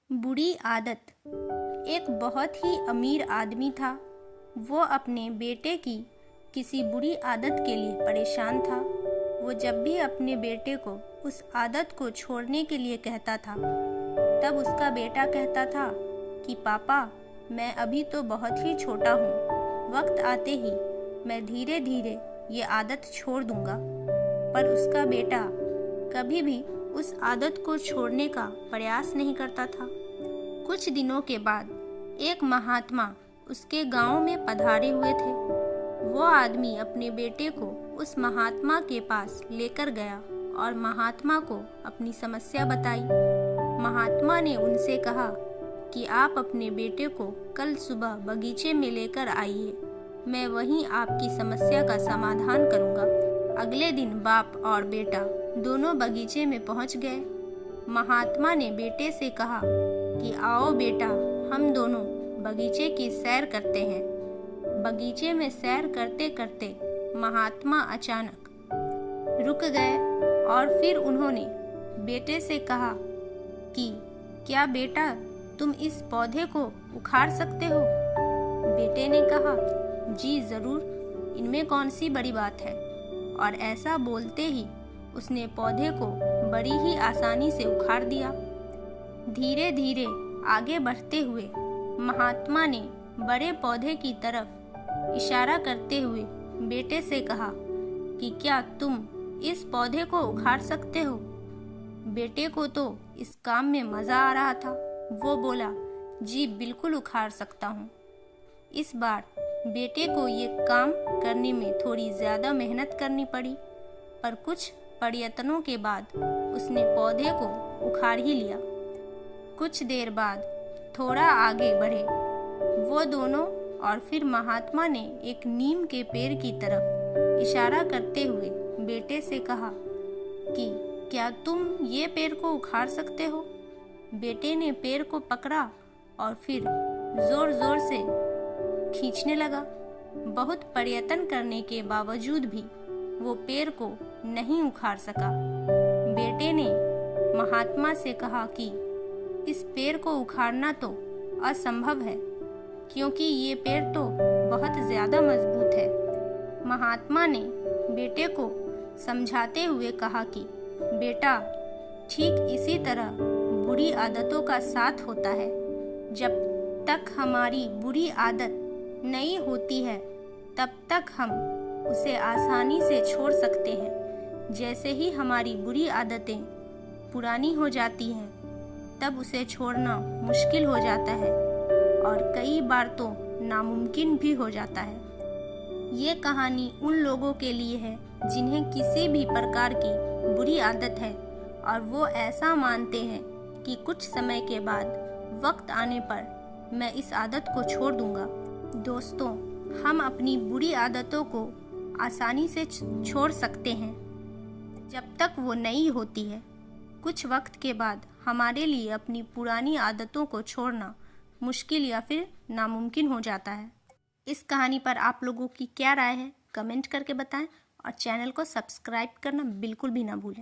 बुरी आदत। एक बहुत ही अमीर आदमी था। वो अपने बेटे की किसी बुरी आदत के लिए परेशान था। वो जब भी अपने बेटे को उस आदत को छोड़ने के लिए कहता था, तब उसका बेटा कहता था कि पापा, मैं अभी तो बहुत ही छोटा हूँ, वक्त आते ही मैं धीरे धीरे ये आदत छोड़ दूँगा। पर उसका बेटा कभी भी उस आदत को छोड़ने का प्रयास नहीं करता था। कुछ दिनों के बाद एक महात्मा उसके गांव में पधारे हुए थे। वो आदमी अपने बेटे को उस महात्मा के पास लेकर गया और महात्मा को अपनी समस्या बताई। महात्मा ने उनसे कहा कि आप अपने बेटे को कल सुबह बगीचे में लेकर आइए, मैं वहीं आपकी समस्या का समाधान करूंगा। अगले दिन बाप और बेटा दोनों बगीचे में पहुंच गए। महात्मा ने बेटे से कहा कि आओ बेटा, हम दोनों बगीचे की सैर करते हैं। बगीचे में सैर करते करते महात्मा अचानक रुक गए और फिर उन्होंने बेटे से कहा कि क्या बेटा, तुम इस पौधे को उखाड़ सकते हो? बेटे ने कहा, जी ज़रूर, इनमें कौन सी बड़ी बात है। और ऐसा बोलते ही उसने पौधे को बड़ी ही आसानी से उखाड़ दिया। धीरे धीरे आगे बढ़ते हुए महात्मा ने बड़े पौधे की तरफ इशारा करते हुए बेटे से कहा कि क्या तुम इस पौधे को उखाड़ सकते हो? बेटे को तो इस काम में मज़ा आ रहा था। वो बोला, जी बिल्कुल उखाड़ सकता हूँ। इस बार बेटे को ये काम करने में थोड़ी ज़्यादा मेहनत करनी पड़ी, पर कुछ प्रयत्नों के बाद उसने पौधे को उखाड़ ही लिया। कुछ देर बाद थोड़ा आगे बढ़े वो दोनों और फिर महात्मा ने एक नीम के पेड़ की तरफ इशारा करते हुए बेटे से कहा कि क्या तुम ये पेड़ को उखाड़ सकते हो? बेटे ने पेड़ को पकड़ा और फिर जोर जोर से खींचने लगा। बहुत प्रयत्न करने के बावजूद भी वो पेड़ को नहीं उखाड़ सका। बेटे ने महात्मा से कहा कि इस पेड़ को उखाड़ना तो असंभव है, क्योंकि ये पेड़ तो बहुत ज़्यादा मजबूत है। महात्मा ने बेटे को समझाते हुए कहा कि बेटा, ठीक इसी तरह बुरी आदतों का साथ होता है। जब तक हमारी बुरी आदत नहीं होती है, तब तक हम उसे आसानी से छोड़ सकते हैं। जैसे ही हमारी बुरी आदतें पुरानी हो जाती हैं, तब उसे छोड़ना मुश्किल हो जाता है और कई बार तो नामुमकिन भी हो जाता है। ये कहानी उन लोगों के लिए है जिन्हें किसी भी प्रकार की बुरी आदत है और वो ऐसा मानते हैं कि कुछ समय के बाद वक्त आने पर मैं इस आदत को छोड़ दूंगा। दोस्तों, हम अपनी बुरी आदतों को आसानी से छोड़ सकते हैं जब तक वो नई होती है। कुछ वक्त के बाद हमारे लिए अपनी पुरानी आदतों को छोड़ना मुश्किल या फिर नामुमकिन हो जाता है। इस कहानी पर आप लोगों की क्या राय है, कमेंट करके बताएं और चैनल को सब्सक्राइब करना बिल्कुल भी ना भूलें।